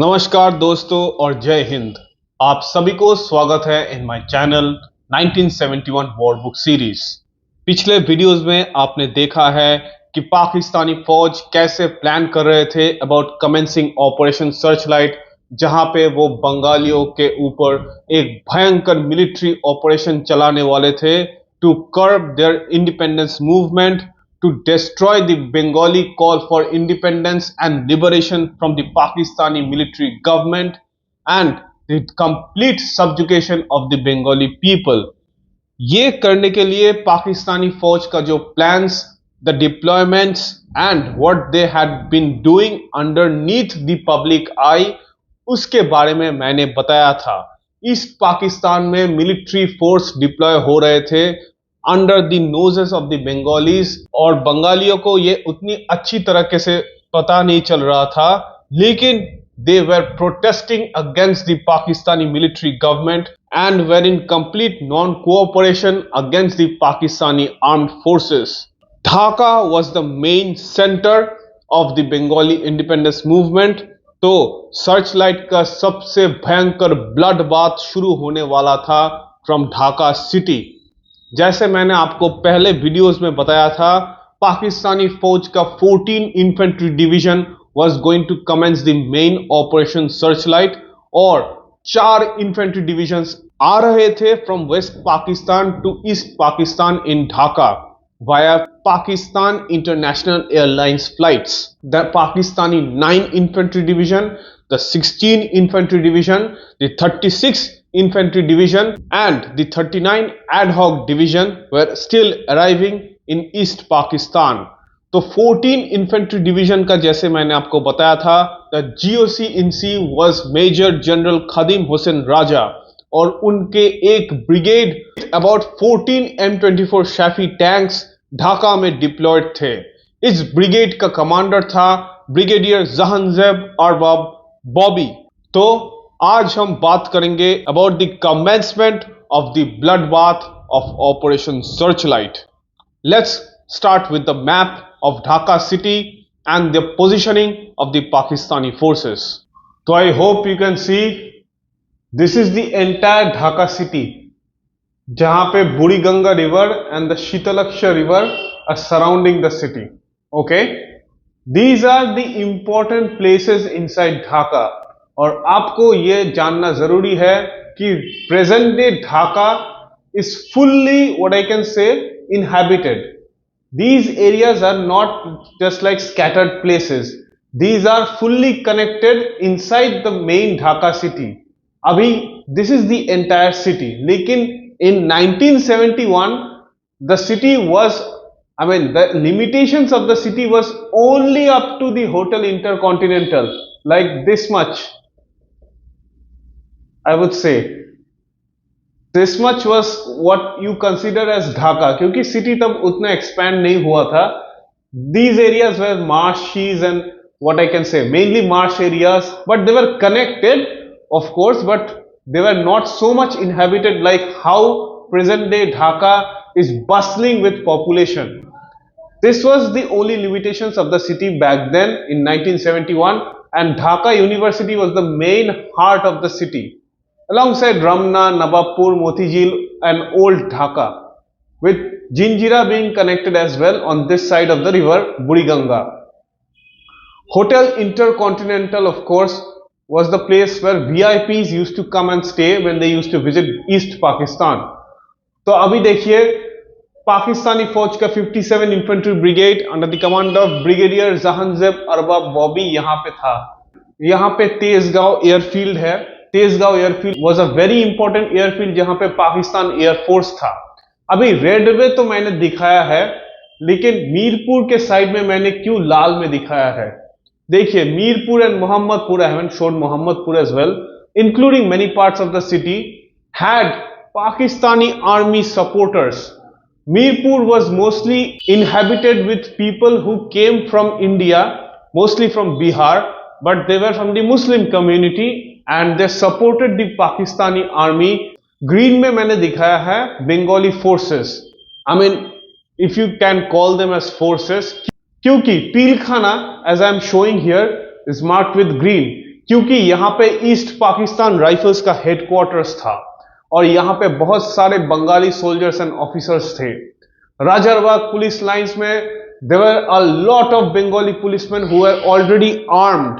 नमस्कार दोस्तों और जय हिंद। आप सभी को स्वागत है in my channel 1971 war book series. पिछले वीडियोस में आपने देखा है कि पाकिस्तानी फौज कैसे प्लान कर रहे थे अबाउट कमेंसिंग ऑपरेशन सर्चलाइट, जहां पे वो बंगालियों के ऊपर एक भयंकर मिलिट्री ऑपरेशन चलाने वाले थे to curb their independence movement, to destroy the Bengali call for independence and liberation from the Pakistani military government and the complete subjugation of the Bengali people. ये करने के लिए पाकिस्तानी फौज का जो plans, the deployments and what they had been doing underneath the public eye, उसके बारे में मैंने बताया था। इस पाकिस्तान में मिलिट्री फोर्स डिप्लॉय हो रहे थे under the noses of the Bengalis, और बंगालियों को ये उतनी अच्छी तरीके से पता नहीं चल रहा था, लेकिन they were protesting against the Pakistani military government and were in complete non-cooperation against the Pakistani armed forces. Dhaka was the main center of the Bengali independence movement. तो सर्चलाइट का सबसे भयंकर ब्लड बाथ शुरू होने वाला था from Dhaka city. जैसे मैंने आपको पहले वीडियोस में बताया था, पाकिस्तानी फौज का 14 infantry division was going to commence the main operation searchlight, और 4 इन्फेंट्री डिविजन्स आ रहे थे from West Pakistan to East Pakistan in Dhaka via Pakistan International Airlines flights. The Pakistani 9 Infantry Division, the 16 Infantry Division, the 36 Infantry Division and the 39 Ad Hoc Division were still arriving in East Pakistan. तो 14 infantry division का जैसे मैंने आपको बताया था, the GOC in C was major general Khadim Hussain Raja, और उनके एक brigade about 14 M24 Chaffee tanks Dhaka में डिप्लॉयड थे। इस ब्रिगेड का कमांडर था ब्रिगेडियर जहांजेब अरबाब बॉबी। तो आज हम बात करेंगे about the commencement of the blood bath of operation Searchlight. Let's start with the map of Dhaka city and the positioning of the Pakistani forces. So I hope you can see this is the entire Dhaka city, जहां पे बुरी Ganga river and the Shitalaksha river are surrounding the city. Okay, these are the important places inside Dhaka, और आपको ये जानना जरूरी है कि present day Dhaka is fully what I can say inhabited. These areas are not just like scattered places. These are fully connected inside the main Dhaka city. Abhi, this is the entire city. Lekin in 1971, the city was, the limitations of the city was only up to the Hotel Intercontinental, like this much, I would say. This much was what you consider as Dhaka, क्योंकि city तब उतना expand नहीं हुआ था. These areas were marshes and what I can say, mainly marsh areas, but they were connected, of course, but they were not so much inhabited like how present day Dhaka is bustling with population. This was the only limitations of the city back then in 1971, and Dhaka University was the main heart of the city, alongside Ramna, Nawabpur, Motijil and Old Dhaka, with Jinjira being connected as well on this side of the river Buriganga. Hotel Intercontinental, of course, was the place where VIPs used to come and stay when they used to visit East Pakistan. तो अभी देखिए, पाकिस्तानी फौज का 57 infantry brigade under the command of brigadier Jahanzeb Arbab Bobby यहाँ पे था। यहाँ पे तेजगांव एयरफील्ड है। Tejgaon airfield was a very important airfield जहां पे पाकिस्तान एयरफोर्स था। अभी रेड में तो मैंने दिखाया है, लेकिन मीरपुर के साइड में मैंने क्यों लाल में दिखाया है? देखिए, Mirpur and Mohammadpur, I haven't showed Mohammadpur as well, including many parts of the city had Pakistani army supporters. Mirpur was mostly inhabited with people who came from India, mostly from Bihar, but they were from the Muslim community and they supported the Pakistani army. Green में मैंने दिखाया है Bengali forces. I mean, if you can call them as forces, क्योंकि Pilkhana, as I am showing here, is marked with green, क्योंकि यहाँ पे east Pakistan rifles का headquarters था और यहाँ पे बहुत सारे बंगाली सोल्जर्स एंड ऑफिसर्स थे। राजारबाग पुलिस लाइंस में there were a lot of Bengali policemen who were already armed,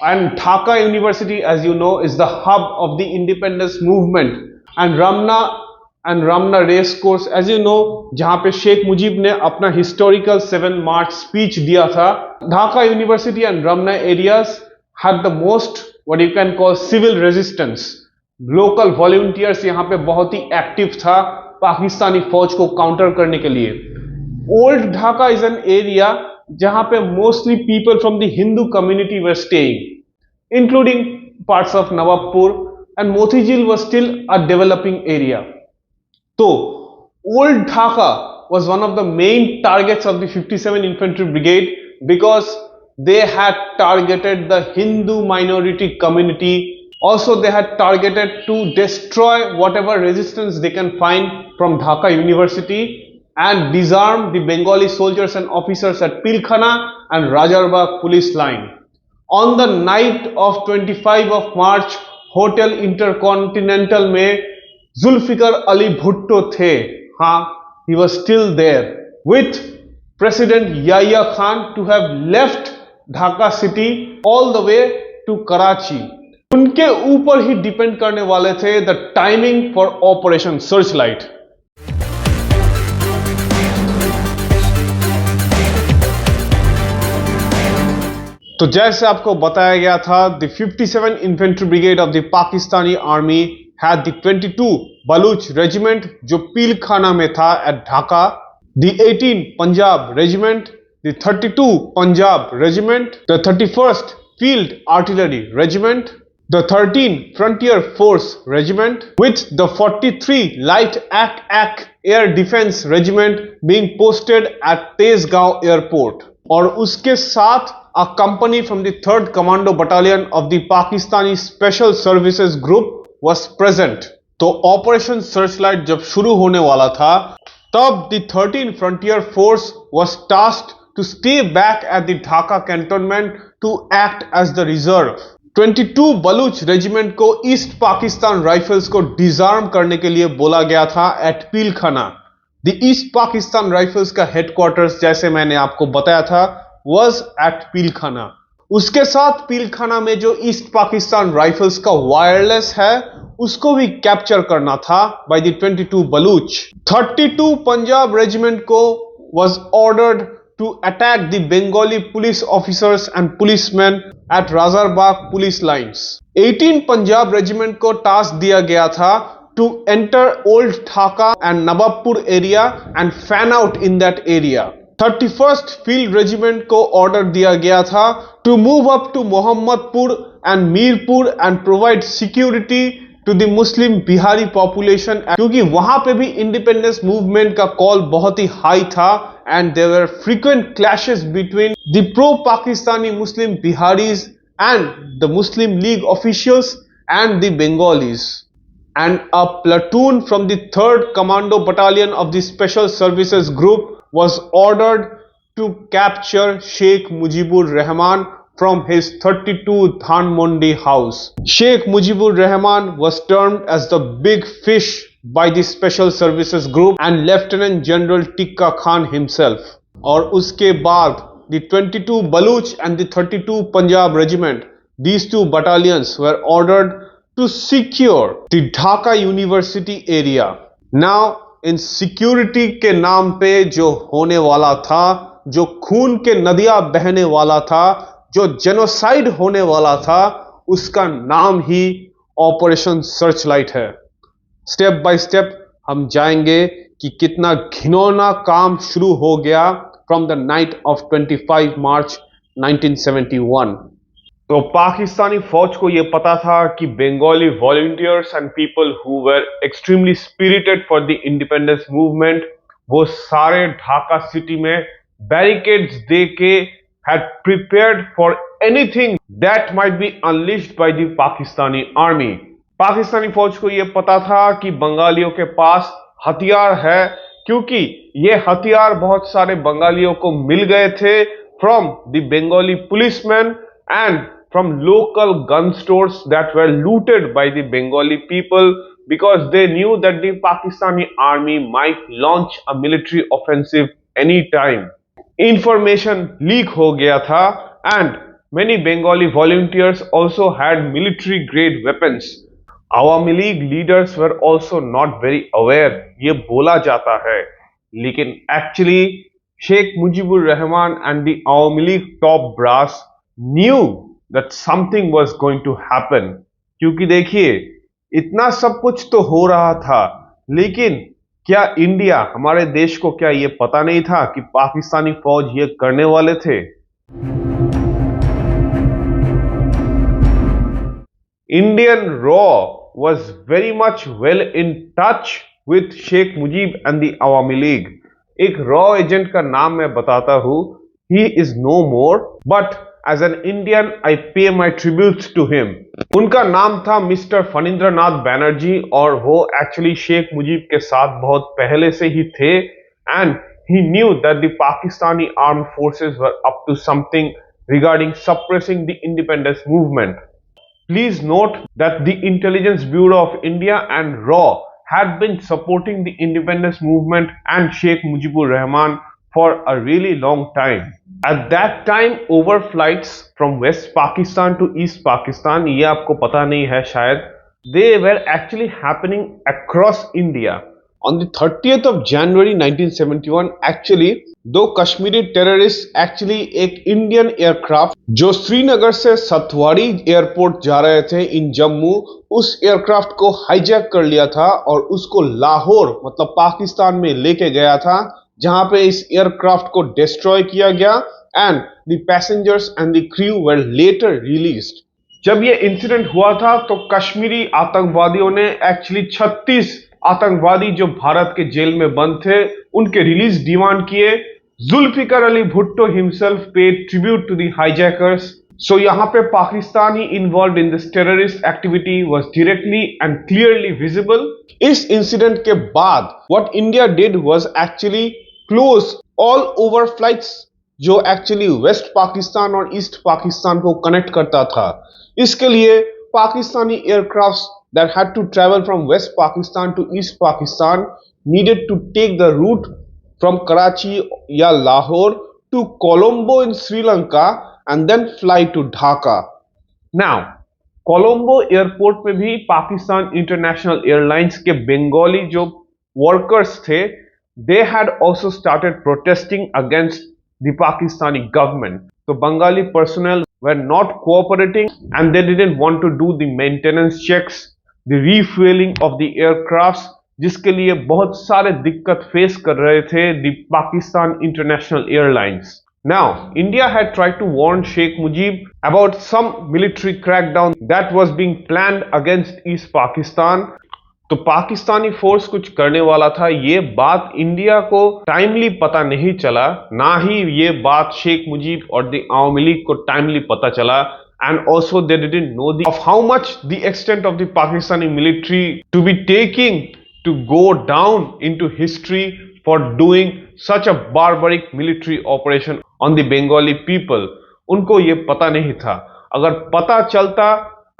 and Dhaka University, as you know, is the hub of the independence movement, and Ramna race course, as you know, जहाँ पे शेख मुजीब ने अपना historical 7 March speech दिया था। Dhaka University and Ramna areas had the most what you can call civil resistance. Local volunteers यहाँ पे बहुत ही active था पाकिस्तानी फौज को काउंटर करने के लिए। Old Dhaka is an area जहां पे mostly people from the Hindu community were staying, including parts of Nawabpur, and Motijheel was still a developing area. तो old Dhaka was one of the main targets of the 57 Infantry Brigade because they had targeted the Hindu minority community. Also, they had targeted to destroy whatever resistance they can find from Dhaka University and disarm the Bengali soldiers and officers at Pilkhana and Rajarbagh police line. On the night of 25 of March, Hotel Intercontinental में Zulfikar Ali Bhutto थे। हाँ, he was still there with President Yahya Khan to have left Dhaka city all the way to Karachi. उनके ऊपर ही depend करने वाले थे the timing for operation searchlight. तो जैसे आपको बताया गया था, the 57 infantry brigade of the Pakistani army had the 22 Baluch regiment जो पीलखाना में था at Dhaka, the 18 Punjab regiment, the 32 Punjab regiment, the 31st field artillery regiment, the 13 Frontier Force Regiment, with the 43 Light AK Air Defense Regiment being posted at Tezgaon Airport, और उसके साथ a company from the 3rd Commando Battalion of the Pakistani Special Services Group was present. तो operation Searchlight जब शुरू होने वाला था, तब the 13 Frontier Force was tasked to stay back at the Dhaka cantonment to act as the reserve. 22 Baluch regiment को East Pakistan rifles को disarm करने के लिए बोला गया था at Pilkhana. The East Pakistan rifles का हेडक्वार्टर्स, जैसे मैंने आपको बताया था, वाज एट पीलखाना। उसके साथ पीलखाना में जो ईस्ट पाकिस्तान राइफल्स का वायरलेस है उसको भी कैप्चर करना था by the 22 Baloch. 32 Punjab regiment को was ordered to attack the Bengali police officers and policemen at Razarbagh police lines. 18 Punjab regiment को task दिया गया था to enter Old Dhaka and Nawabpur area and fan out in that area. 31st Field Regiment को order दिया गया था to move up to Mohammadpur and Mirpur and provide security to the Muslim Bihari population, क्योंकि वहां पे भी independence movement का call बहुत ही हाई था and there were frequent clashes between the pro-Pakistani Muslim Biharis and the Muslim League officials and the Bengalis. And a platoon from the 3rd Commando Battalion of the Special Services Group was ordered to capture Sheikh Mujibur Rahman from his 32 Dhanmondi house. Sheikh Mujibur Rahman was termed as the big fish by the Special Services Group and Lieutenant General Tikka Khan himself. और उसके बाद the 22 Baluch and the 32 Punjab Regiment, these two battalions were ordered to secure the Dhaka University area. Now, in security के नाम पे जो होने वाला था, जो खून के नदियां बहने वाला था, जो जेनोसाइड होने वाला था, उसका नाम ही ऑपरेशन सर्चलाइट है। स्टेप बाय स्टेप हम जाएंगे कि कितना घिनौना काम शुरू हो गया फ्रॉम द नाइट ऑफ 25 मार्च 1971। तो पाकिस्तानी फौज को यह पता था कि Bengali volunteers and people who were extremely spirited for the independence movement, वो सारे ढाका सिटी में बैरिकेड्स दे के had prepared for anything that might be unleashed by the Pakistani army. Pakistani फौज को यह पता था कि बंगालियों के पास हथियार है, क्योंकि ये हथियार बहुत सारे बंगालियों को मिल गए थे from the Bengali policeman and from local gun stores that were looted by the Bengali people because they knew that the Pakistani army might launch a military offensive anytime. Information leak हो गया था and many Bengali volunteers also had military grade weapons. Awami League leaders were also not very aware, ये बोला जाता है, लेकिन actually Sheikh Mujibur Rahman and the Awami League top brass knew that something was going to happen. क्योंकि देखिए इतना सब कुछ तो हो रहा था, लेकिन क्या इंडिया हमारे देश को क्या ये पता नहीं था कि पाकिस्तानी फौज ये करने वाले थे? Indian Raw was very much well in touch with Sheikh Mujib and the Awami League. एक रॉ एजेंट का नाम मैं बताता हूँ. He is no more, but as an Indian, I pay my tributes to him. उनका नाम था mister फणींद्रनाथ Banerjee और वो एक्चुअली शेख मुजीब के साथ बहुत पहले से ही थे and he knew that the Pakistani armed forces were up to something regarding suppressing the independence movement. Please note that the Intelligence Bureau of India and RAW had been supporting the independence movement and Sheikh Mujibur Rahman for a really long time. At that time, overflights from West Pakistan to East Pakistan, ये आपको पता नहीं है शायद, they were actually happening across India. On the 30th of January 1971, actually, दो Kashmiri terrorist actually एक Indian aircraft जो श्रीनगर से सतवाड़ी एयरपोर्ट जा रहे थे इन जम्मू, उस एयरक्राफ्ट को हाईजैक कर लिया था और उसको लाहौर मतलब पाकिस्तान में लेके गया था, जहां पे इस एयरक्राफ्ट को डिस्ट्रॉय किया गया and the passengers and the crew were later released. जब ये इंसिडेंट हुआ था तो कश्मीरी आतंकवादियों ने एक्चुअली 36 आतंकवादी जो भारत के जेल में बंद थे उनके रिलीज डिमांड किए. Zulfikar Ali Bhutto himself paid tribute to the hijackers. So यहाँ पे Pakistani involve in this terrorist activity was directly and clearly visible. इस इंसिडेंट के बाद what India did was actually close all over flights जो एक्चुअली वेस्ट पाकिस्तान और East Pakistan को connect करता था. इसके लिए Pakistani aircraft that had to travel from West Pakistan to East Pakistan needed to take the route from Karachi या Lahore to Colombo in Sri Lanka and then fly to Dhaka. Now, Colombo airport में भी Pakistan international airlines के बंगाली जो workers थे, they had also started protesting against the Pakistani government. So Bengali personnel were not cooperating and they didn't want to do the maintenance checks, the refueling of the aircrafts, जिसके लिए बहुत सारे दिक्कत face कर रहे थे the Pakistan International Airlines. Now, India had tried to warn Sheikh Mujib about some military crackdown that was being planned against East Pakistan. तो Pakistani force कुछ करने वाला था, ये बात इंडिया को टाइमली पता नहीं चला, ना ही ये बात शेख मुजीब और द आवामी लीग को टाइमली पता चला. And also they didn't know of how much the extent of the Pakistani military to be taking to go down into history for doing such a barbaric military operation on the Bengali people. उनको ये पता नहीं था. अगर पता चलता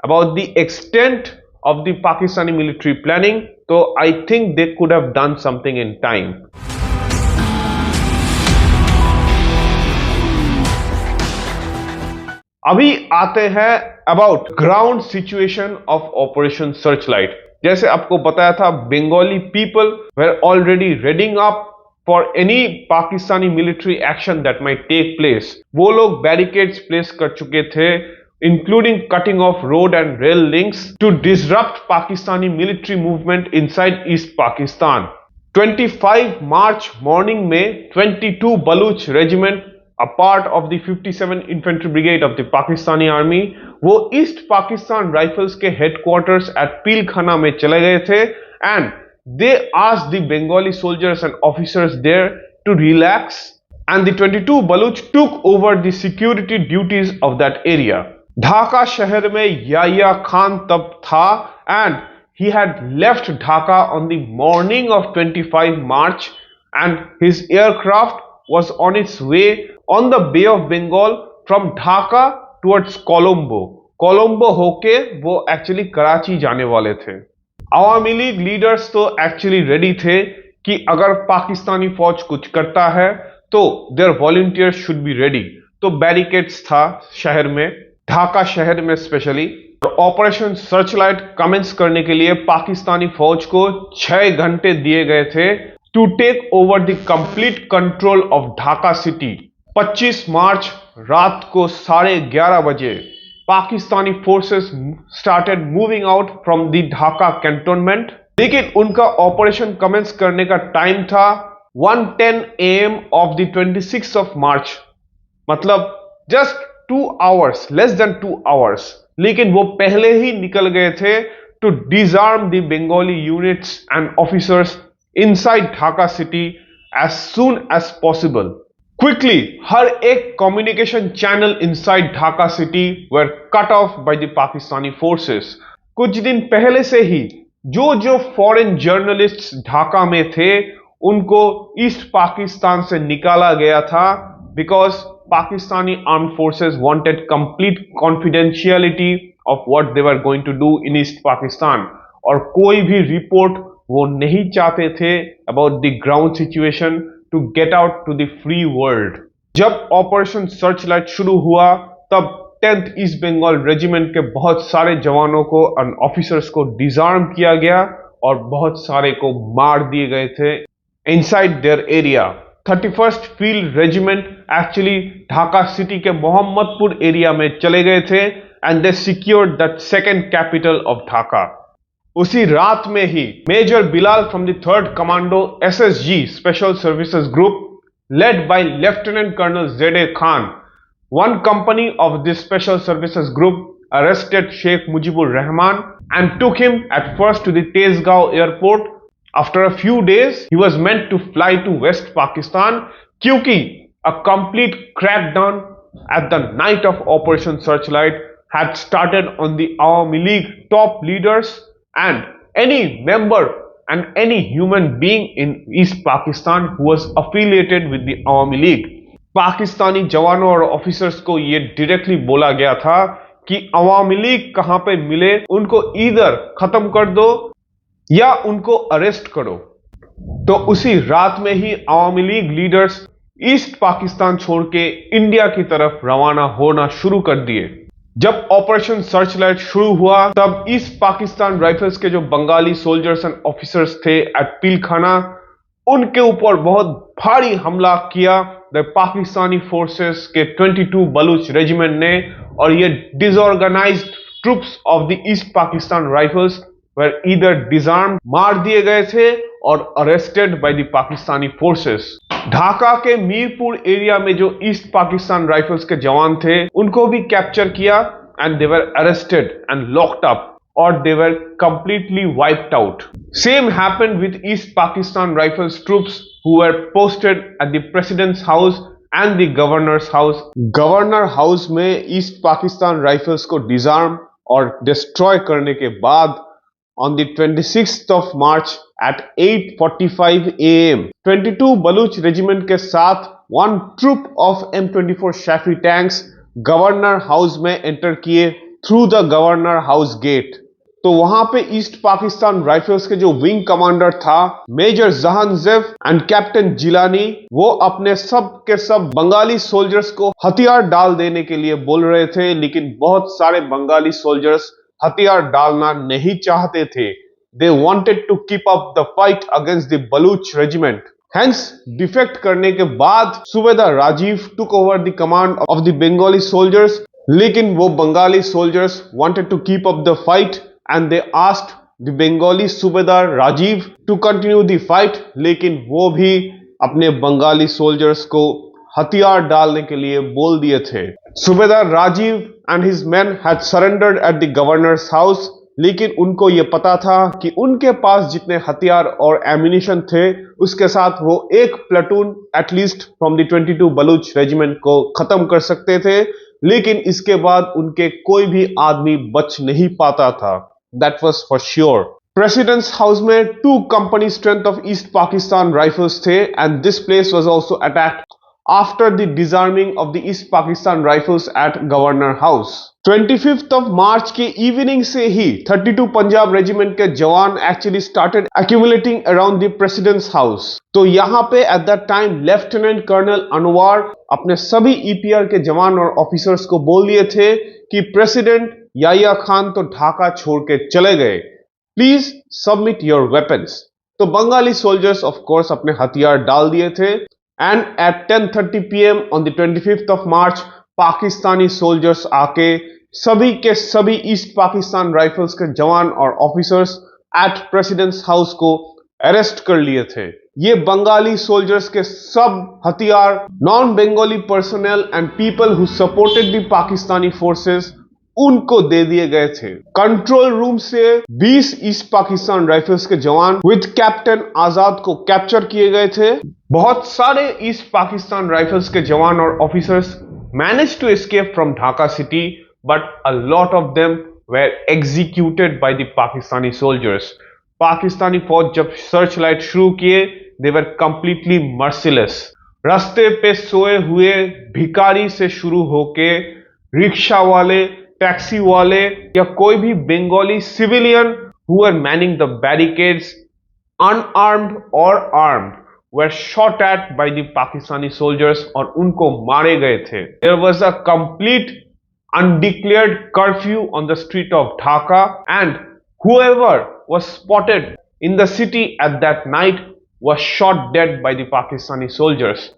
about the extent of the Pakistani military planning, तो I think they could have done something in time. अभी आते हैं about ground situation of operation searchlight. जैसे आपको बताया था, Bengali people were already readying up for any Pakistani military action that might take place. वो लोग बैरिकेड्स प्लेस कर चुके थे, including cutting off road and rail links to disrupt Pakistani military movement inside East Pakistan. 25 March morning में 22 Baluch regiment, a part of the 57 Infantry Brigade of the Pakistani Army, वो east Pakistan rifles के headquarters eight Pilkhana में चले गए थे and they asked the Bengali soldiers and officers there to relax and the 22 Baluch took over the security duties of that area. Dhaka शहर में याया खान तब था and he had left Dhaka on the morning of 25 March and his aircraft was on its way on the Bay of Bengal from Dhaka towards Colombo. Colombo होके वो actually Karachi जाने वाले थे। Awami League leaders तो एक्चुअली रेडी थे कि अगर पाकिस्तानी फौज कुछ करता है तो their volunteers should be ready. तो बैरिकेड्स था शहर में, ढाका शहर में स्पेशली। और ऑपरेशन सर्चलाइट कमेंस करने के लिए पाकिस्तानी फौज को 6 घंटे दिए गए थे to take over the complete control of Dhaka city. 25 March रात को 11:30 बजे Pakistani forces started moving out from the Dhaka cantonment, लेकिन उनका ऑपरेशन कमेंस करने का टाइम था 1:10 AM of the 26 of March, मतलब just 2 hours, less than 2 hours. लेकिन वो पहले ही निकल गए थे to disarm the Bengali units and officers inside Dhaka city as soon as possible. Quickly हर एक communication channel inside Dhaka city were cut off by the Pakistani forces. कुछ दिन पहले से ही जो फॉरेन जर्नलिस्ट्स ढाका में थे उनको ईस्ट पाकिस्तान से निकाला गया था, because Pakistani armed forces wanted complete confidentiality of what they were going to do in East Pakistan, और कोई भी रिपोर्ट वो नहीं चाहते थे about the ground situation to get out to the free world. जब ऑपरेशन सर्चलाइट शुरू हुआ तब 10th ईस्ट बंगाल रेजिमेंट के बहुत सारे जवानों को और ऑफिसर्स को डिसआर्म किया गया और बहुत सारे को मार दिए गए थे inside their area. 31st field regiment actually Dhaka city के मोहम्मदपुर एरिया में चले गए थे and they secured that second capital of Dhaka. उसी रात में ही major Bilal from the 3rd commando SSG special services group led by Lieutenant Colonel Z.A. Khan, one company of this special services group arrested Sheikh Mujibur Rahman and took him at first to the Tezgao airport. After a few days, he was meant to fly to West Pakistan क्योंकि a complete crackdown at the night of Operation Searchlight had started on the Awami League top leaders and any member and any human being in East Pakistan who was affiliated with the Awami League. Pakistani जवानों और officers को यह directly बोला गया था कि अवामी league कहां पे मिले उनको इधर खत्म कर दो या उनको अरेस्ट करो। तो उसी रात में ही अवामी लीग लीडर्स ईस्ट पाकिस्तान छोड़ के इंडिया की तरफ रवाना होना शुरू कर दिए। जब ऑपरेशन सर्चलाइट शुरू हुआ तब ईस्ट पाकिस्तान राइफल्स के जो बंगाली सोल्जर्स एंड ऑफिसर्स थे एट पीलखाना, उनके ऊपर बहुत भारी हमला किया द पाकिस्तानी फोर्सेस के 22 बलूच रेजिमेंट ने, और ये disorganised troops of the East Pakistan rifles were either disarm, मार दिए गए थे और arrested bye the Pakistani forces. Dhaka के मीरपुर एरिया में जो ईस्ट पाकिस्तान राइफल्स के जवान थे उनको भी कैप्चर किया and they were arrested and locked up और they were completely wiped out. Same happened with East Pakistan Rifles troops who were posted at the President's House and the Governor's House. Governor house में east Pakistan rifles को disarm और destroy करने के बाद on the 26th of March at 8:45 AM, 22 Baluch regiment के साथ one troop of M24 Shafri tanks governor house में enter किए through the governor house gate. तो वहां पे ईस्ट पाकिस्तान राइफल्स के जो विंग कमांडर था मेजर जहान ज़ैफ एंड कैप्टन जिलानी, वो अपने सब के सब बंगाली सोल्जर्स को हथियार डाल देने के लिए बोल रहे थे, लेकिन बहुत सारे बंगाली सोल्जर्स हथियार डालना नहीं चाहते थे। They wanted to keep up the fight against the Baloch regiment. Hence defect करने के बाद subedar Rajeev took over the command of the Bengali soldiers, लेकिन वो Bengali soldiers wanted to keep up the fight and they asked the Bengali subedar Rajeev to continue the fight, लेकिन वो भी अपने Bengali soldiers को हथियार डालने के लिए बोल दिए थे। सूबेदार Rajiv and his men had surrendered at the governor's house, लेकिन उनको ये पता था कि उनके पास जितने हथियार और एम्यूनिशन थे उसके साथ वो एक platoon at least from the 22 Baluch regiment को खत्म कर सकते थे, लेकिन इसके बाद उनके कोई भी आदमी बच नहीं पाता था। That was for sure. President's house में 2 company strength of East Pakistan rifles थे and this place was also attacked after the disarming of the East Pakistan Rifles at Governor House. 25th of March के evening से ही 32 Punjab regiment के जवान actually started accumulating around the president's house. तो यहाँ पे at that time lieutenant colonel Anwar अपने सभी ईपीआर के जवान और ऑफिसर्स को बोल दिए थे कि प्रेसिडेंट याहिया खान तो ढाका छोड़ के चले गए, प्लीज सबमिट योर वेपन्स। तो बंगाली सोल्जर्स ऑफ कोर्स अपने हथियार डाल दिए थे and at 10:30 PM on the 25th of March Pakistani soldiers आके सभी के सभी ईस्ट पाकिस्तान राइफल्स के जवान और ऑफिसर्स एट प्रेसिडेंट्स हाउस को अरेस्ट कर लिए थे। ये बंगाली सोल्जर्स के सब हथियार non Bengali personal and people who supported the Pakistani forces उनको दे दिए गए थे। कंट्रोल रूम से 20 ईस्ट पाकिस्तान राइफल्स के जवान विद कैप्टन आजाद को कैप्चर किए गए थे। बहुत सारे ईस्ट पाकिस्तान राइफल्स के जवान और officers manage to escape from Dhaka city, but a lot of them were executed by the Pakistani soldiers. Pakistani फौज जब सर्च लाइट शुरू किए, दे वर कंप्लीटली मर्सिलेस। रास्ते पे सोए हुए भिखारी से शुरू होके रिक्शा वाले, टैक्सी वाले या कोई भी Bengali civilian who were manning the barricades, unarmed or armed, were shot at by the Pakistani soldiers और उनको मारे गए थे। There was a complete undeclared curfew on the street of Dhaka and whoever was spotted in the city at that night was shot dead by the Pakistani soldiers।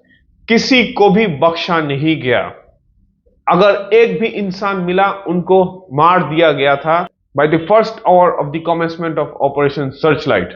किसी को भी बख्शा नहीं गया। अगर एक भी इंसान मिला उनको मार दिया गया था। By the first hour of the commencement of Operation Searchlight,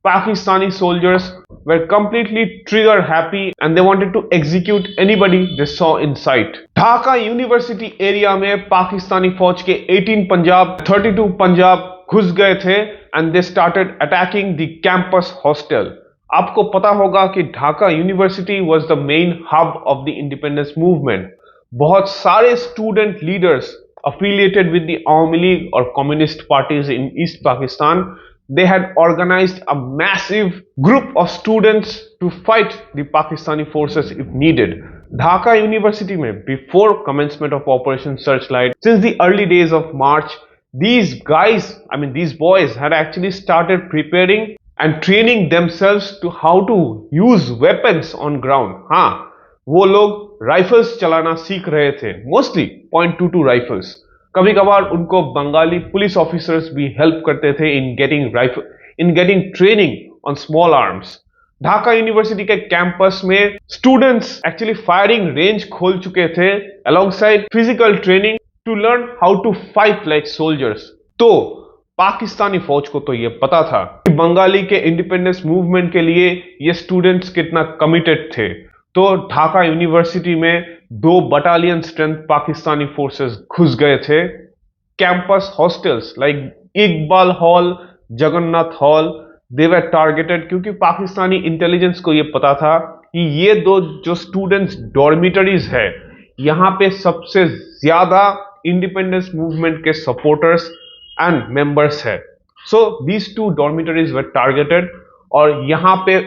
Pakistani soldiers were completely trigger happy and they wanted to execute anybody they saw in sight. Dhaka university area में पाकिस्तानी फौज के 18 पंजाब 32 पंजाब घुस गए थे and they started attacking the campus hostel। आपको पता होगा कि Dhaka university was the main hub of the independence movement। बहुत सारे student leaders affiliated with the Awami League or communist parties in East Pakistan, they had organized a massive group of students to fight the Pakistani forces if needed। Dhaka University में before commencement of Operation Searchlight, since the early days of March, these boys had actually started preparing and training themselves to how to use weapons on ground। हाँ, वो लोग rifles चलाना सीख रहे थे, mostly .22 rifles. कभी कभार उनको बंगाली पुलिस ऑफिसर्स भी हेल्प करते थे in getting training on small arms. Dhaka university के कैंपस में स्टूडेंट्स एक्चुअली फायरिंग रेंज खोल चुके थे alongside physical training to learn how to fight like soldiers. तो पाकिस्तानी फौज को तो ये पता था कि बंगाली के इंडिपेंडेंस मूवमेंट के लिए ये स्टूडेंट्स कितना कमिटेड थे। तो ढाका यूनिवर्सिटी में 2 बटालियन स्ट्रेंथ पाकिस्तानी फोर्सेस घुस गए थे। Campus hostels like Iqbal hall, Jagannath hall, they were targeted क्योंकि पाकिस्तानी इंटेलिजेंस को यह पता था कि ये 2 जो स्टूडेंट्स डॉर्मिटरीज है, यहां पे सबसे ज्यादा इंडिपेंडेंस मूवमेंट के सपोर्टर्स एंड मेंबर्स है। सो दीज 2 डॉर्मिटरीज वर टारगेटेड और यहां पे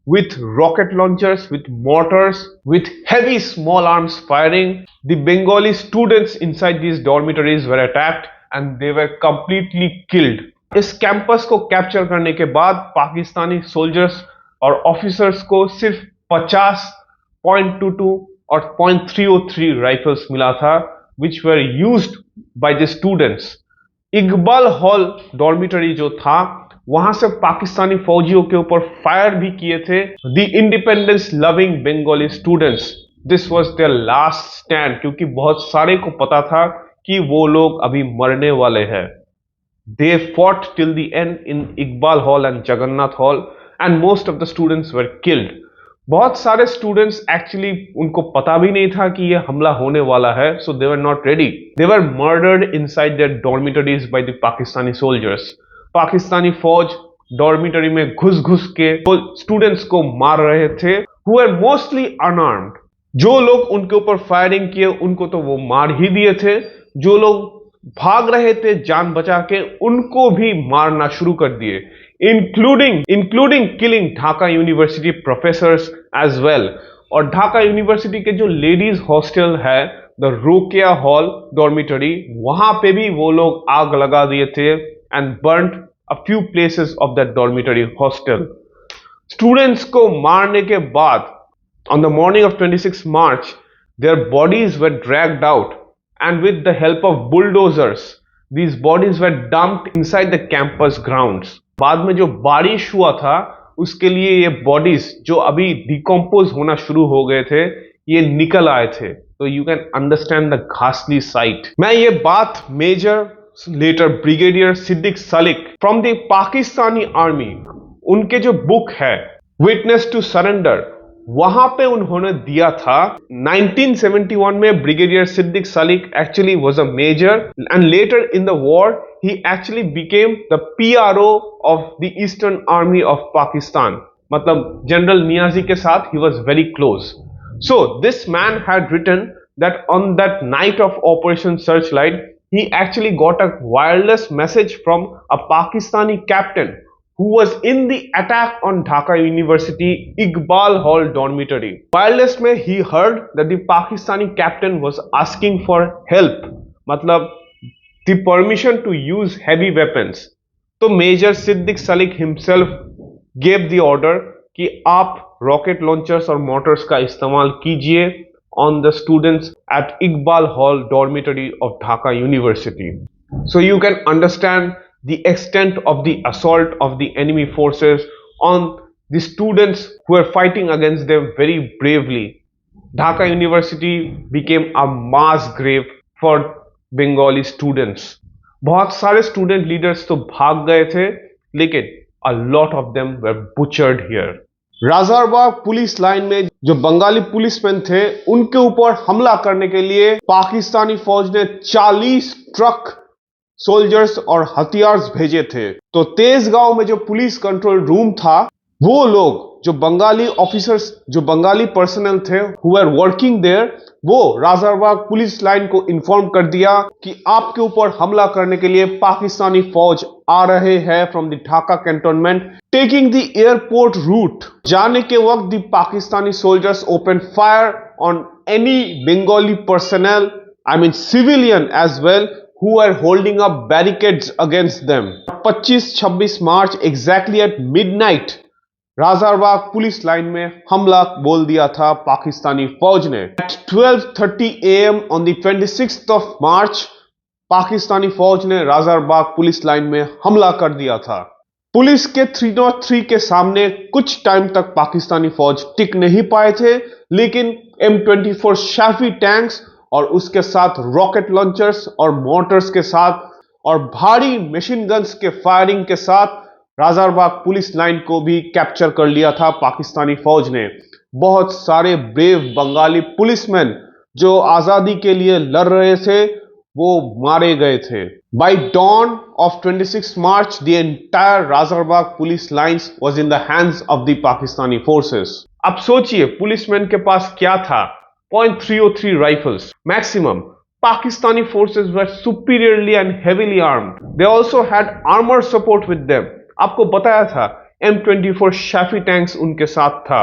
with rocket launchers, with mortars, with heavy small arms firing, the Bengali students inside these dormitories were attacked and they were completely killed। इस campus को capture करने के बाद Pakistani soldiers और ऑफिसर्स को सिर्फ 50 .22 और .303 राइफल्स मिला था, which were used by the students। Iqbal hall dormitory जो था, वहां से पाकिस्तानी फौजियों के ऊपर फायर भी किए थे the independence loving Bengali students. This was their last stand, क्योंकि बहुत सारे को पता था कि वो लोग अभी मरने वाले हैं। They fought till the and in Iqbal hall and Jagannath hall and most of the students were killed. बहुत सारे स्टूडेंट्स एक्चुअली उनको पता भी नहीं था कि ये हमला होने वाला है, so they were not ready. They were murdered inside their dormitories by the Pakistani soldiers. Pakistani फौज डॉर्मिटरी में घुस घुस के स्टूडेंट्स को मार रहे थे who were mostly unarmed। जो लोग उनके ऊपर फायरिंग किए उनको तो वो मार ही दिए थे, जो लोग भाग रहे थे जान बचा के उनको भी मारना शुरू कर दिए, including killing Dhaka university professors as well. और ढाका यूनिवर्सिटी के जो लेडीज हॉस्टल है, द रोकेया हॉल डॉर्मिटरी, वहां पे भी वो लोग आग लगा दिए थे and burned a few places of that dormitory hostel. Students को मारने के बाद on the morning of 26 March, their bodies were dragged out, and with the help of bulldozers, these bodies were dumped inside the campus grounds. बाद में जो बारिश हुआ था उसके लिए ये बॉडीज जो अभी डिकम्पोज होना शुरू हो गए थे, ये निकल आए थे। तो यू कैन अंडरस्टैंड द घासली साइट। मैं ये बात major later brigadier Siddiq Salik from the Pakistani army, उनके जो बुक है विटनेस टू सरेंडर, वहां पे उन्होंने दिया था। 1971 में brigadier Siddiq Salik actually was a major and later in the war he actually became the PRO of the eastern army of Pakistan. मतलब जनरल नियाजी के साथ ही was very close. So this man had written that on that night of operation searchlight he actually got a wireless message from a Pakistani captain who was in the attack on Dhaka University Iqbal Hall dormitory. Wireless में he heard that the Pakistani captain was asking for help, मतलब the permission to use heavy weapons. तो Major Siddiq Salik himself gave the order कि आप rocket launchers और mortars का इस्तेमाल कीजिए on the students at Iqbal Hall dormitory of Dhaka University. So you can understand the extent of the assault of the enemy forces on the students who were fighting against them very bravely. Dhaka University became a mass grave for Bengali students. बहुत सारे student leaders तो भाग गए थे, लेकिन a lot of them were butchered here. Rajarbagh police line में जो Bengali policeman थे, उनके ऊपर हमला करने के लिए पाकिस्तानी फौज ने 40 ट्रक सोल्जर्स और हथियार भेजे थे। तो तेजगांव में जो पुलिस कंट्रोल रूम था, वो लोग जो बंगाली ऑफिसर्स, जो बंगाली पर्सनल थे हु आर वर्किंग देयर, वो राजारबाग पुलिस लाइन को इन्फॉर्म कर दिया कि आपके ऊपर हमला करने के लिए पाकिस्तानी फौज आ रहे हैं from the Dhaka cantonment taking the airport route. जाने के वक्त the Pakistani soldiers open fire on any Bengali personnel, I mean civilian as well, who are holding up barricades against them. 25-26 March exactly at midnight Rajarbagh police line में हमला बोल दिया था पाकिस्तानी फौज ने। At 12:30 AM on the 26th of March Pakistani फौज ने Rajarbagh police line में हमला कर दिया था। पुलिस के 303 के सामने कुछ टाइम तक पाकिस्तानी फौज टिक नहीं पाए थे, लेकिन M24 शाफी टैंक्स और उसके साथ रॉकेट लॉन्चर्स और मोटर्स के साथ और भारी मशीन गन्स के फायरिंग के साथ राजारबाग पुलिस लाइन को भी कैप्चर कर लिया था पाकिस्तानी फौज ने। बहुत सारे ब्रेव बंगाली पुलिसमैन जो आजादी के लिए लड़ रहे थे, वो मारे गए थे। By dawn of 26 March the entire Rajarbagh police lines was in the hands of the Pakistani forces. अब सोचिए पुलिसमैन के पास क्या था? .303 rifles maximum. Pakistani forces were superiorly and heavily armed. They also had armor support with them. आपको बताया था M24 Shafi tanks उनके साथ था।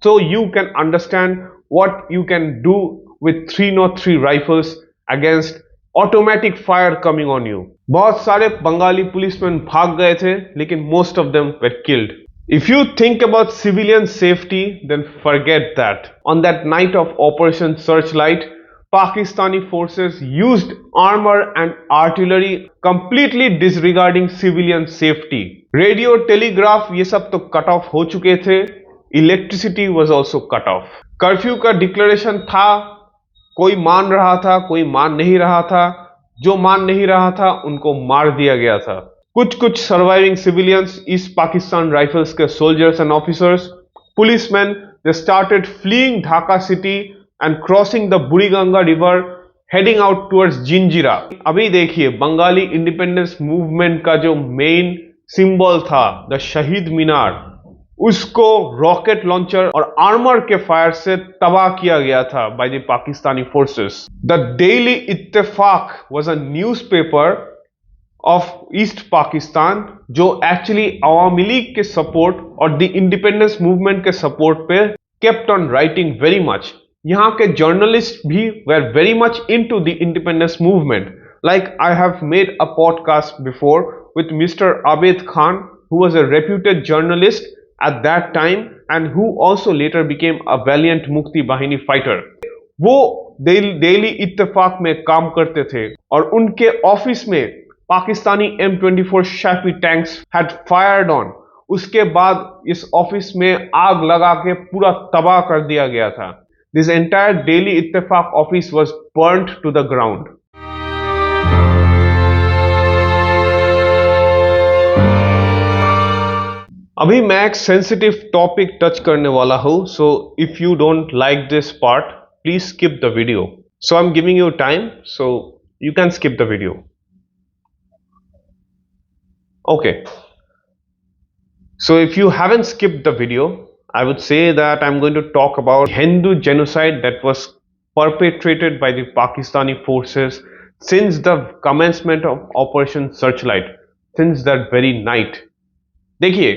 So you can understand what you can do with 303 rifles against automatic fire coming on you. बहुत सारे Bengali policeman भाग गए थे, लेकिन most of them were killed. If you think about civilian safety, then forget that. On that night of Operation Searchlight, Pakistani forces used armor and artillery completely disregarding civilian safety. Radio, telegraph ये सब तो cut off हो चुके थे. Electricity was also cut off. Curfew का declaration था, कोई मान रहा था, कोई मान नहीं रहा था। जो मान नहीं रहा था उनको मार दिया गया था। कुछ कुछ surviving civilians, East Pakistan rifles के soldiers and officers, policeman, they started fleeing Dhaka city and crossing the Buriganga river heading out towards Zinjira. अभी देखिए बंगाली इंडिपेंडेंस मूवमेंट का जो मेन सिंबल था, द शहीद मीनार, उसको रॉकेट लॉन्चर और आर्मर के फायर से तबाह किया गया था by the Pakistani forces. The daily Ittefaq was a newspaper of East Pakistan जो एक्चुअली अवामी लीग के सपोर्ट और द इंडिपेंडेंस मूवमेंट के सपोर्ट पे kept on writing very much. यहाँ के journalists भी were very much into the independence movement. Like I have made a podcast before with Mr. Abed Khan, who was a reputed journalist at that time and who also later became a valiant Mukti Bahini fighter. वो daily Ittefaq में काम करते थे और उनके office में Pakistani M24 Chaffee tanks had fired on. उसके बाद इस ऑफिस में आग लगा के पूरा तबाह कर दिया गया था. This entire daily Ittefaq office was burned to the ground. अभी मैं एक सेंसिटिव टॉपिक टच करने वाला हूं, so if you don't like this part please skip the video. So I'm giving you time, so you can skip the video. Okay. So if you haven't skipped the video, I would say that I'm going to talk about Hindu genocide that was perpetrated by the Pakistani forces since the commencement of Operation Searchlight, since that very night. देखिए,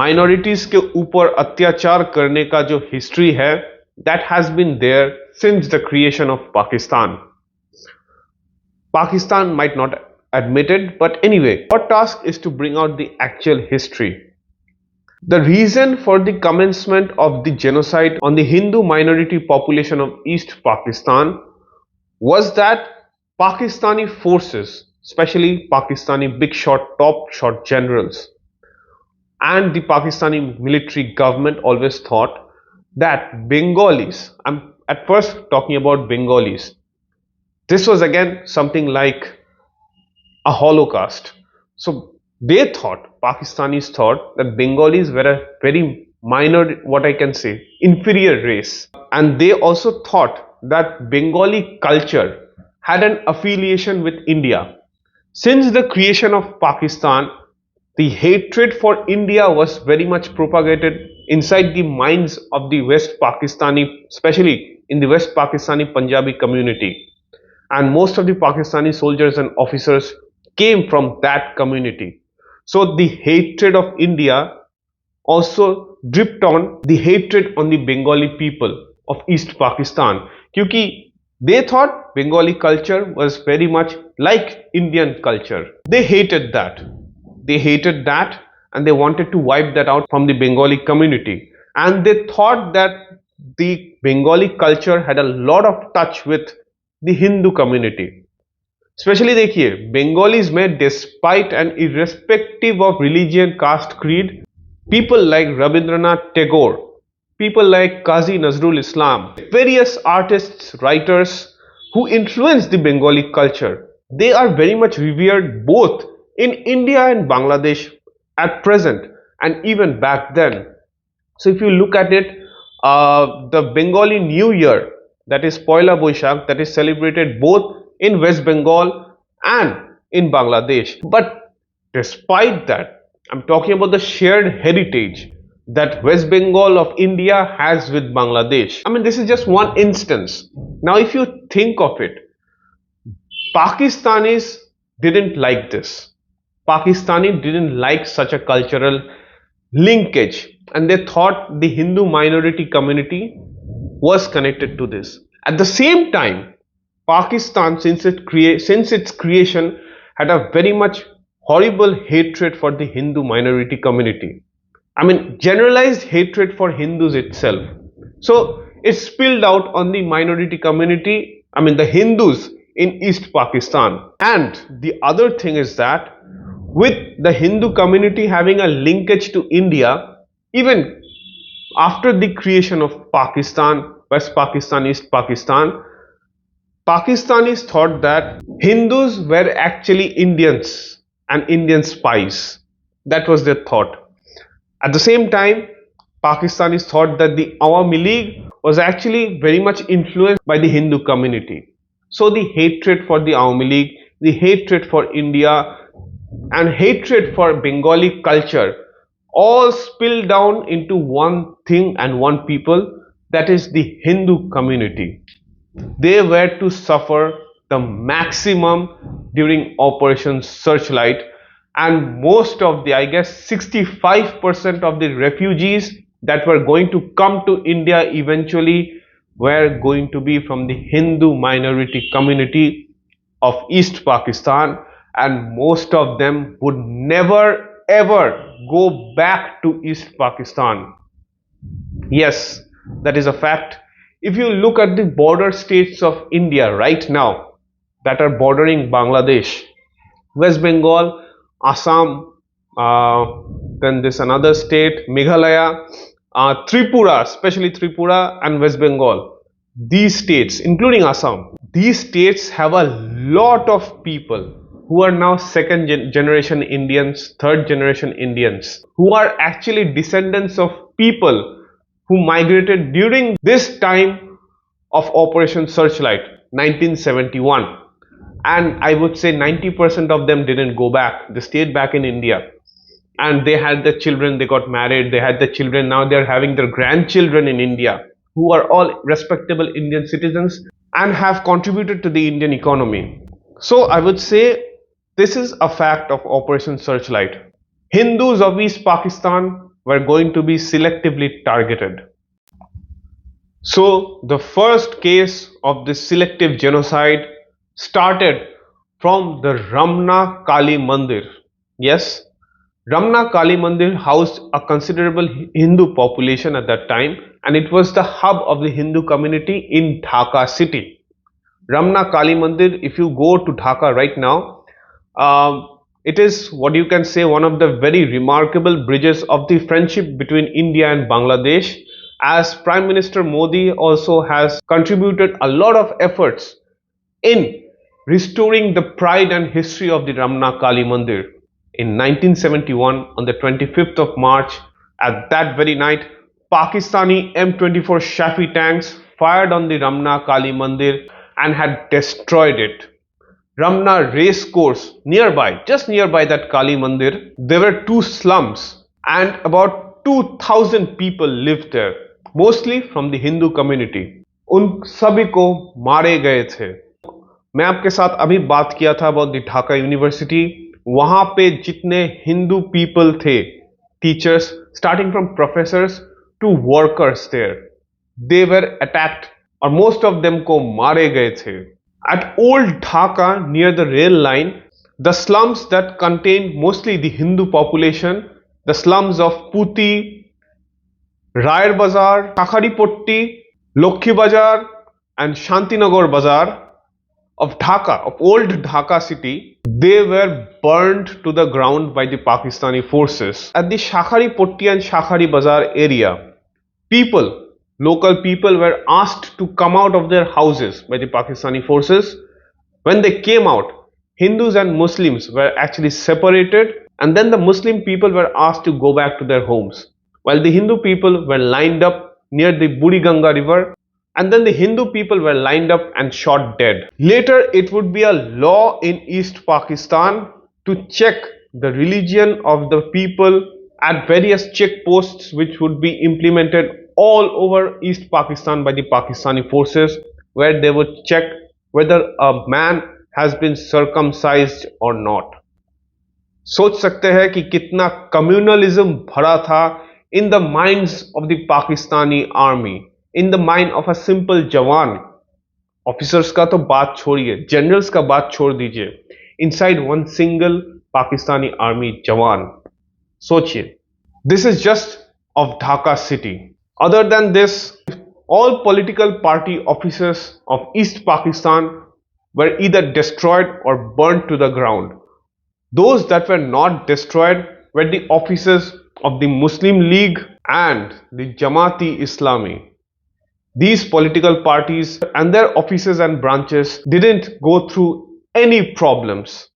minorities के ऊपर अत्याचार करने का जो history है, that has been there since the creation of Pakistan. Pakistan might not admit it, but anyway, our task is to bring out the actual history. The reason for the commencement of the genocide on the Hindu minority population of East Pakistan was that Pakistani forces, especially Pakistani big shot, top shot generals, and the Pakistani military government always thought that Bengalis, I'm at first talking about Bengalis, this was again something like a holocaust. So they thought, Pakistanis thought, that Bengalis were a very minor, what I can say, inferior race, and they also thought that Bengali culture had an affiliation with India. Since the creation of Pakistan, the hatred for India was very much propagated inside the minds of the West Pakistani, especially in the West Pakistani Punjabi community. And most of the Pakistani soldiers and officers came from that community. So the hatred of India also dripped on the hatred on the Bengali people of East Pakistan. Kyunki they thought Bengali culture was very much like Indian culture. They hated that. They hated that and they wanted to wipe that out from the Bengali community. And they thought that the Bengali culture had a lot of touch with the Hindu community. Especially देखिए, Bengalis में despite and irrespective of religion, caste, creed, people like Rabindranath Tagore, people like Qazi Nazrul Islam, various artists, writers who influenced the Bengali culture, they are very much revered both in India and Bangladesh at present and even back then. So if you look at it, the Bengali New Year, that is Poila Boishakh, that is celebrated both in West Bengal and in Bangladesh. But despite that, I'm talking about the shared heritage that West Bengal of India has with Bangladesh. I mean, this is just one instance. Now if you think of it, Pakistanis didn't like this. Pakistani didn't like such a cultural linkage, and they thought the Hindu minority community was connected to this. At the same time, Pakistan, since its creation, had a very much horrible hatred for the Hindu minority community. I mean, generalized hatred for Hindus itself. So it spilled out on the minority community, I mean the Hindus in East Pakistan. And the other thing is that with the Hindu community having a linkage to India, even after the creation of Pakistan, West Pakistan, East Pakistan, Pakistanis thought that Hindus were actually Indians and Indian spies. That was their thought. At the same time, Pakistanis thought that the Awami League was actually very much influenced by the Hindu community. So the hatred for the Awami League, the hatred for India, and hatred for Bengali culture all spilled down into one thing and one people, that is the Hindu community. They were to suffer the maximum during Operation Searchlight, and most of the, I guess 65% of the refugees that were going to come to India eventually were going to be from the Hindu minority community of East Pakistan, and most of them would never ever go back to East Pakistan. Yes, that is a fact. If you look at the border states of India right now that are bordering Bangladesh, West Bengal, Assam, uh, then this another state, Meghalaya, Tripura, especially Tripura and West Bengal. These states, including Assam, these states have a lot of people who are now second generation Indians, third generation Indians, who are actually descendants of people who migrated during this time of Operation Searchlight 1971, and I would say 90% of them didn't go back. They stayed back in India, and they had their children, they got married, they had their children, now they're having their grandchildren in India, who are all respectable Indian citizens and have contributed to the Indian economy. So I would say this is a fact of Operation Searchlight. Hindus of East Pakistan were going to be selectively targeted. So the first case of this selective genocide started from the Ramna Kali Mandir. Yes, Ramna Kali Mandir housed a considerable Hindu population at that time, and it was the hub of the Hindu community in Dhaka city. Ramna Kali Mandir, if you go to Dhaka right now, it is what you can say one of the very remarkable bridges of the friendship between India and Bangladesh, as Prime Minister Modi also has contributed a lot of efforts in restoring the pride and history of the Ramna Kali Mandir. In 1971, on the 25th of March, at that very night, Pakistani M24 Shafi tanks fired on the Ramna Kali Mandir and had destroyed it. Ramna race course nearby, just nearby that Kali Mandir, there were two slums and about 2000 people lived there, mostly from the Hindu community. उन सभी को मारे गए थे. मैं आपके साथ अभी बात किया था अबाउट द ढाका यूनिवर्सिटी. वहां पे जितने हिंदू पीपल थे, teachers starting from professors to workers there, they were attacked और मोस्ट ऑफ देम को मारे गए थे. At Old Dhaka near the rail line, the slums that contained mostly the Hindu population, the slums of Puti, Rayar Bazar, Kakharipotti, Lokhi Bazar and Shantinagar Bazar of Dhaka, of Old Dhaka city, they were burned to the ground by the Pakistani forces. At the Shakharipotti and Shakhari Bazar area, local people were asked to come out of their houses by the Pakistani forces. When they came out, Hindus and Muslims were actually separated, and then the Muslim people were asked to go back to their homes, while the Hindu people were lined up near the Buriganga river, and then the Hindu people were lined up and shot dead. Later, it would be a law in East Pakistan to check the religion of the people at various checkposts, which would be implemented all over East Pakistan by the Pakistani forces, where they would check whether a man has been circumcised or not. सोच सकते हैं कि कितना communalism भरा था in the minds of the Pakistani army, in the mind of a simple जवान. Officers का तो बात छोड़िए, जनरल्स का बात छोड़ दीजिए, inside one single Pakistani army जवान. सोचिए, this is just of Dhaka city. Other than this, all political party offices of East Pakistan were either destroyed or burnt to the ground. Those that were not destroyed were the offices of the Muslim League and the Jamaat-e-Islami. These political parties and their offices and branches didn't go through any problems.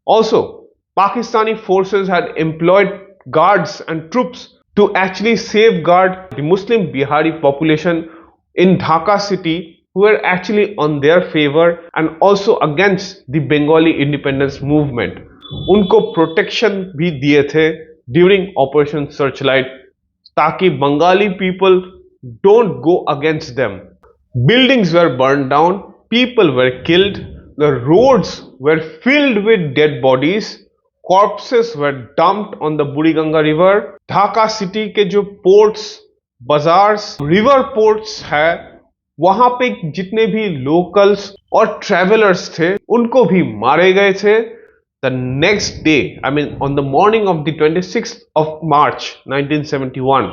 Also, Pakistani forces had employed guards and troops to actually safeguard the Muslim Bihari population in Dhaka city, who were actually on their favor and also against the Bengali independence movement. उनको protection भी दिए थे during Operation Searchlight, ताकि Bengali people don't go against them. Buildings were burned down, people were killed, the roads were filled with dead bodies, corpses were dumped on the Buriganga river. Dhaka city के जो ports, bazaars, river ports है, वहां पे जितने भी locals और travellers थे उनको भी मारे गए थे. The next day, I mean on the morning of the 26th of March 1971,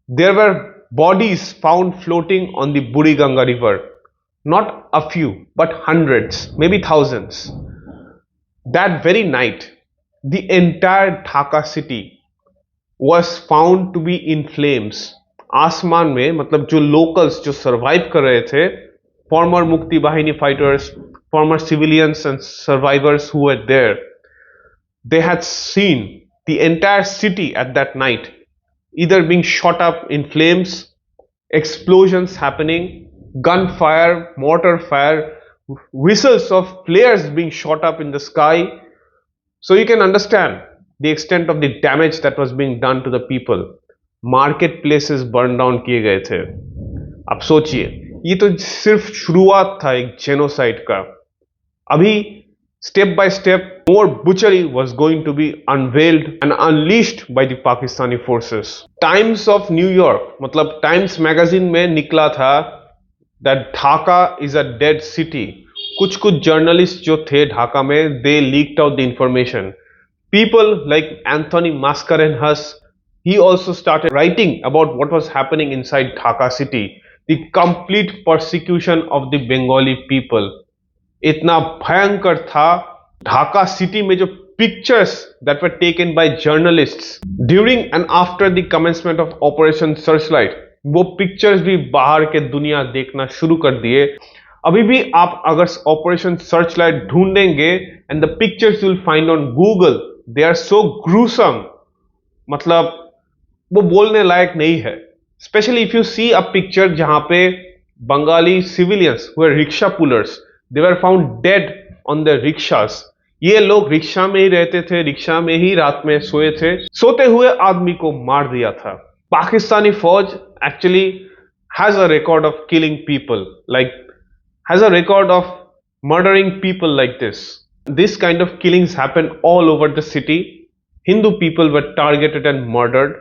there were bodies found floating on the Buriganga river. Not a few, but hundreds, maybe thousands. That very night, the entire Dhaka city was found to be in flames. आसमान में, मतलब जो locals जो survive कर रहे थे, former Mukti Bahini fighters, former civilians and survivors who were there, they had seen the entire city at that night either being shot up in flames, explosions happening, gunfire, mortar fire, whistles of flares being shot up in the sky. So you can understand the extent of the damage that was being done to the people. Market places burn down किए गए थे. अब सोचिए, ये तो सिर्फ शुरुआत था एक जेनोसाइड का. अभी step by step more butchery was going to be unveiled and unleashed by the Pakistani forces. Times of New York, मतलब टाइम्स मैगजीन में निकला था that Dhaka is a dead city. कुछ जर्नलिस्ट जो थे ढाका में, they leaked out the information. People like Anthony Mascarenhas, he also started writing about what was happening inside Dhaka city, the complete persecution of the Bengali people. इतना भयंकर था. Dhaka city में जो pictures that were taken by journalists during and after the commencement of operation Searchlight, वो pictures भी बाहर के दुनिया देखना शुरू कर दिए. अभी भी आप अगर ऑपरेशन सर्चलाइट ढूंढेंगे and the pictures you will find on Google, they are so gruesome, मतलब वो बोलने लायक नहीं है. Especially if you see a picture जहां पे Bengali civilians who are rickshaw pullers, they were found dead on their rickshaws. ये लोग रिक्शा में ही रहते थे, रिक्शा में ही रात में सोए थे. सोते हुए आदमी को मार दिया था. पाकिस्तानी फौज actually has a record of killing people, like has a record of murdering people like this. This kind of killings happen all over the city. Hindu people were targeted and murdered.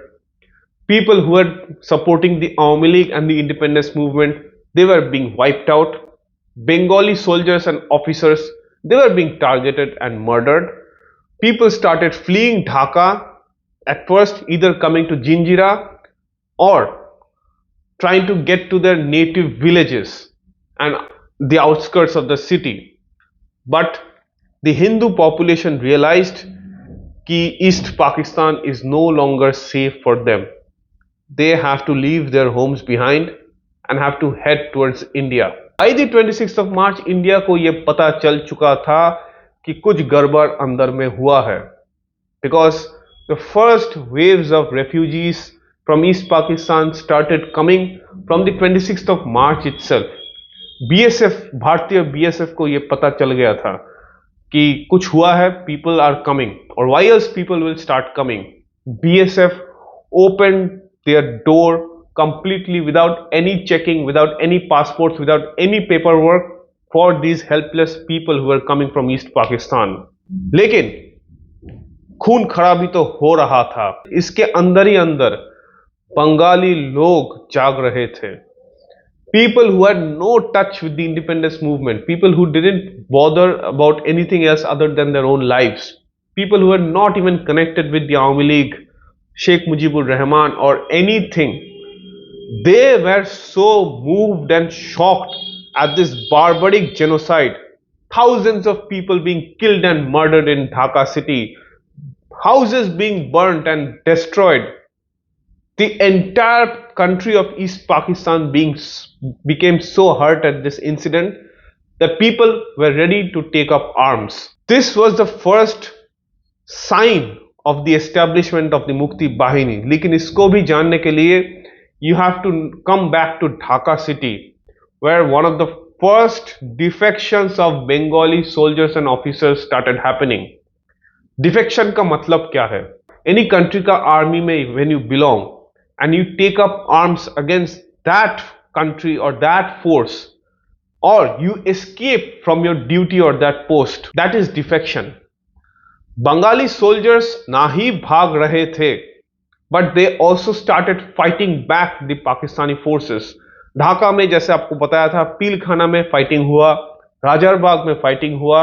People who were supporting the Awami League and the independence movement, they were being wiped out. Bengali soldiers and officers, they were being targeted and murdered. People started fleeing Dhaka, at first either coming to Jinjira or trying to get to their native villages and the outskirts of the city. But the Hindu population realized that East Pakistan is no longer safe for them. They have to leave their homes behind and have to head towards India. By the 26th of March, India को यह पता चल चुका था कि कुछ गड़बड़ अंदर में हुआ है. Because the first waves of refugees from East Pakistan started coming from the 26th of March itself. BSF, भारतीय BSF को यह पता चल गया था कि कुछ हुआ है, people are coming, or why else people will start coming. BSF opened their door completely without any checking, without any passports, without any paperwork for these helpless people who were coming from East Pakistan. लेकिन खून खराबी तो हो रहा था. इसके अंदर ही अंदर बंगाली लोग जाग रहे थे. People who had no touch with the independence movement, people who didn't bother about anything else other than their own lives, people who were not even connected with the Awami League, Sheikh Mujibur Rahman or anything, they were so moved and shocked at this barbaric genocide. Thousands of people being killed and murdered in Dhaka city, houses being burnt and destroyed. The entire country of East Pakistan became so hurt at this incident that people were ready to take up arms. This was the first sign of the establishment of the Mukti Bahini. लेकिन इसको भी जानने के लिए you have to come back to Dhaka city, where one of the first defections of Bengali soldiers and officers started happening. Defection का मतलब क्या है? Any country का army में when you belong and you take up arms against that country or that force, or you escape from your duty or that post, that is defection. Bengali soldiers ना ही भाग रहे थे, but they also started fighting back the Pakistani forces. Dhaka में जैसे आपको बताया था, पीलखाना में फाइटिंग हुआ, राजारबाग में फाइटिंग हुआ।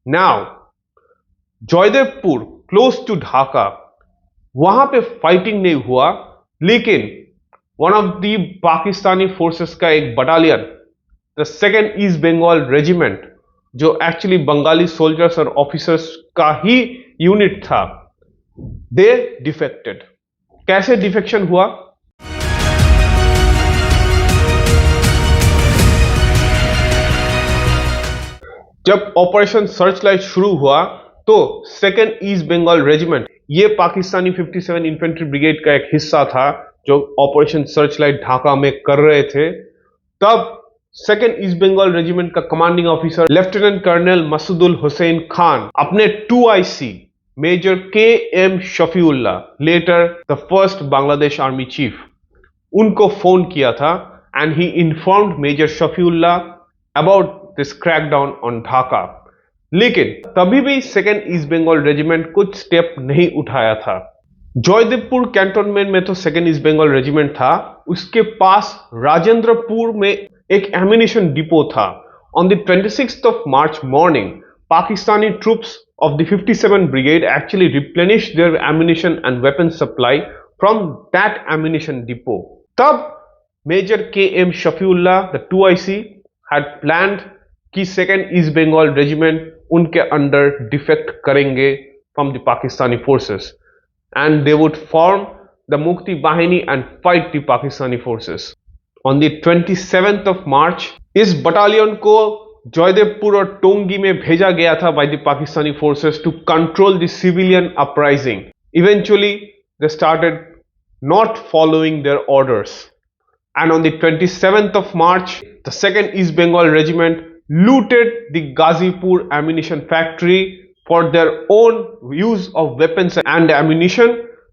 Now Joydebpur close to Dhaka, वहां पे फाइटिंग नहीं हुआ, लेकिन one of the Pakistani forces का एक battalion, the second East Bengal regiment, जो एक्चुअली बंगाली सोल्जर्स और ऑफिसर्स का ही यूनिट था, दे डिफेक्टेड। कैसे डिफेक्शन हुआ? जब ऑपरेशन सर्चलाइट शुरू हुआ तो सेकेंड ईस्ट बंगाल रेजिमेंट, ये पाकिस्तानी 57 इन्फेंट्री ब्रिगेड का एक हिस्सा था जो ऑपरेशन सर्चलाइट ढाका में कर रहे थे। तब सेकेंड ईस्ट बंगाल रेजिमेंट का commanding officer lieutenant colonel Masudul Hussain Khan अपने 2IC major KM Shafiullah, later the first Bangladesh army chief, उनको फोन किया था and he informed major Shafiullah about this crackdown on Dhaka. लेकिन तभी भी सेकेंड ईस्ट बंगाल रेजिमेंट कुछ स्टेप नहीं उठाया था। जयदेवपुर कैंटोनमेंट में तो सेकेंड ईस्ट बंगाल रेजिमेंट था, उसके पास राजेंद्रपुर में एक एम्यूनिशन डिपो था। On the 26th of March morning, Pakistani troops of the 57 Brigade actually replenished their ammunition and weapon supply from that ammunition depot. तब Major KM Shafiullah, the 2IC, had planned कि second East Bengal regiment उनके under defect करेंगे from the Pakistani forces and they would form the Mukti Bahini and fight the Pakistani forces. On the 27th of March, इस battalion को जयदेवपुर और टोंगी में भेजा गया था by the Pakistani forces to control the civilian uprising. Eventually they started not following their orders, and on the 27th of March, the 2nd East Bengal Regiment looted the Ghazipur ammunition factory for their own use of weapons and ammunition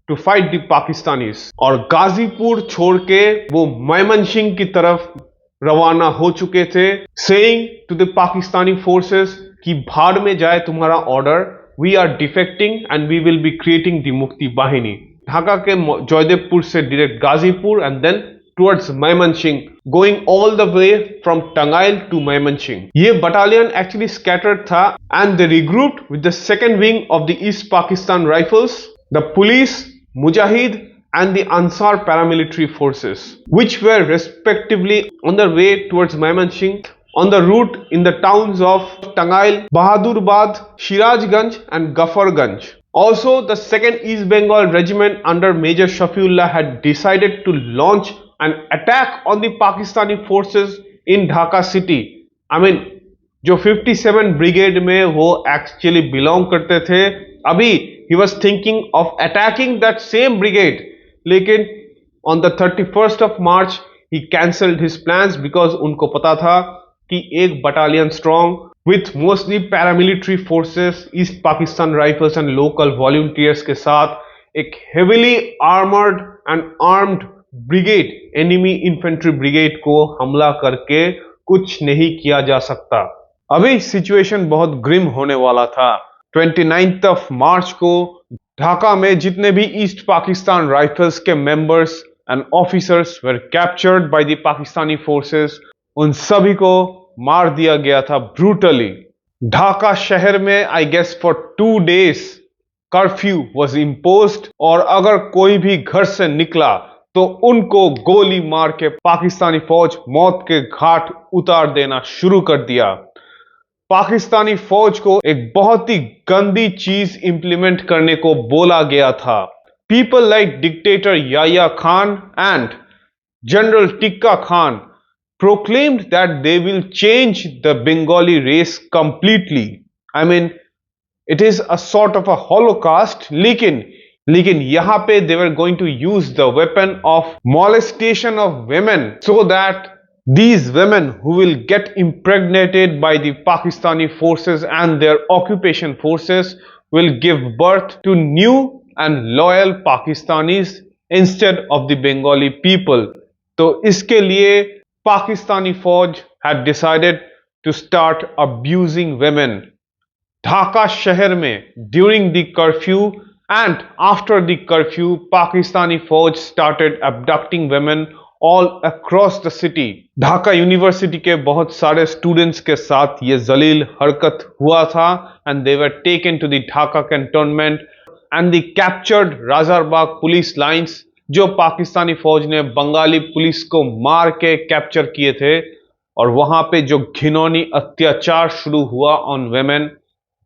to fight the Pakistanis। और गाजीपुर छोड़ के वो मयमनसिंह की तरफ रवाना हो चुके थे, saying to the Pakistani forces कि भाड़ में जाए तुम्हारा order, we are defecting and we will be creating the मुक्ति बाहिनी। ढाका के जयदेवपुर से direct Gazipur and then towards Mymensingh, going all the way from Tangail to Mymensingh. ये बटालियन एक्चुअली स्कैटर्ड था and they regrouped with the second wing of the East Pakistan rifles, the police, Mujahid and the Ansar paramilitary forces, which were respectively on their way towards Mymensingh on the route in the towns of Tangail, Bahadurbad, Shirajganj and Ghafarganj. Also, the 2nd East Bengal Regiment under Major Shafiullah had decided to launch an attack on the Pakistani forces in Dhaka city. I mean, जो 57 brigade में वो actually belong करते थे, अभी he was thinking of attacking that same brigade, लेकिन on the 31st of March he cancelled his plans because उनको पता था कि एक battalion strong with mostly paramilitary forces, East Pakistan Rifles and local volunteers के साथ एक heavily armored and armed brigade, enemy infantry brigade को हमला करके कुछ नहीं किया जा सकता। अभी सिचुएशन बहुत ग्रिम होने वाला था। 29th of March को ढाका में जितने भी ईस्ट पाकिस्तान राइफल्स के members and officers were captured by the Pakistani forces, उन सभी को मार दिया गया था ब्रूटली। ढाका शहर में I guess for 2 days curfew was imposed, और अगर कोई भी घर से निकला तो उनको गोली मार के पाकिस्तानी फौज मौत के घाट उतार देना शुरू कर दिया। पाकिस्तानी फौज को एक बहुत ही गंदी चीज इंप्लीमेंट करने को बोला गया था। People like dictator Yahya Khan and general Tikka Khan proclaimed that they will change the Bengali race completely. I mean, it is a sort of a holocaust, लेकिन यहाँ पे they were going to use the weapon of molestation of women so that these women who will get impregnated by the Pakistani forces and their occupation forces will give birth to new and loyal Pakistanis instead of the Bengali people. तो इसके लिए Pakistani Fauj had decided to start abusing women. Dhaka शहर में during the curfew and after the curfew Pakistani फौज started abducting women all across the city. Dhaka university के बहुत सारे students के साथ ये जलील हरकत हुआ था and they were taken to the Dhaka cantonment and the captured Rajarbagh police lines, जो पाकिस्तानी फौज ने बंगाली पुलिस को मार के कैप्चर किए थे। और वहां पे जो घिनौनी अत्याचार शुरू हुआ on women,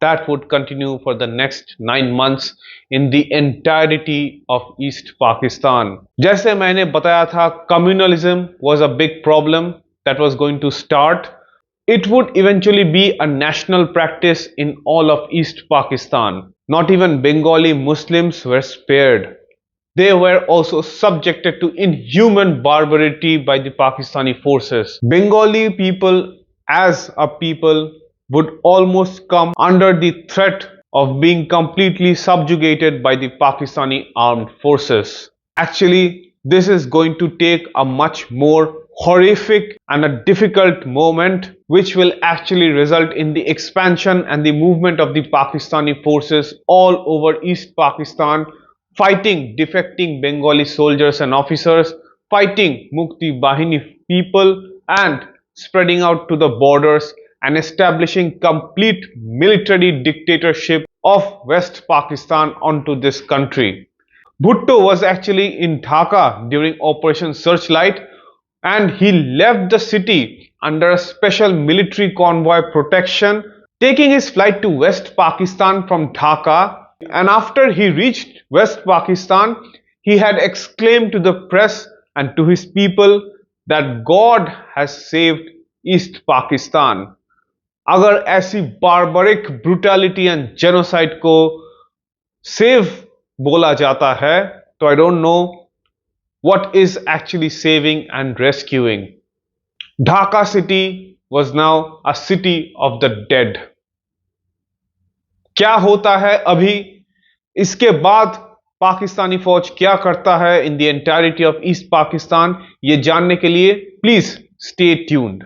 that would continue for the next 9 months in the entirety of East Pakistan. जैसे मैंने बताया था, communalism was a big problem that was going to start. It would eventually be a national practice in all of East Pakistan. Not even Bengali Muslims were spared. They were also subjected to inhuman barbarity by the Pakistani forces. Bengali people as a people would almost come under the threat of being completely subjugated by the Pakistani armed forces. Actually, this is going to take a much more horrific and a difficult moment, which will actually result in the expansion and the movement of the Pakistani forces all over East Pakistan, fighting defecting Bengali soldiers and officers, fighting Mukti Bahini people, and spreading out to the borders and establishing complete military dictatorship of West Pakistan onto this country. Bhutto was actually in Dhaka during Operation Searchlight, and he left the city under a special military convoy protection, taking his flight to West Pakistan from Dhaka. And after he reached West Pakistan, he had exclaimed to the press and to his people that God has saved East Pakistan. अगर ऐसी barbaric brutality and genocide को save बोला जाता है, तो I don't know what is actually saving and rescuing. Dhaka city was now a city of the dead. क्या होता है अभी, इसके बाद पाकिस्तानी फौज क्या करता है in the entirety of East Pakistan, ये जानने के लिए प्लीज स्टे ट्यून्ड।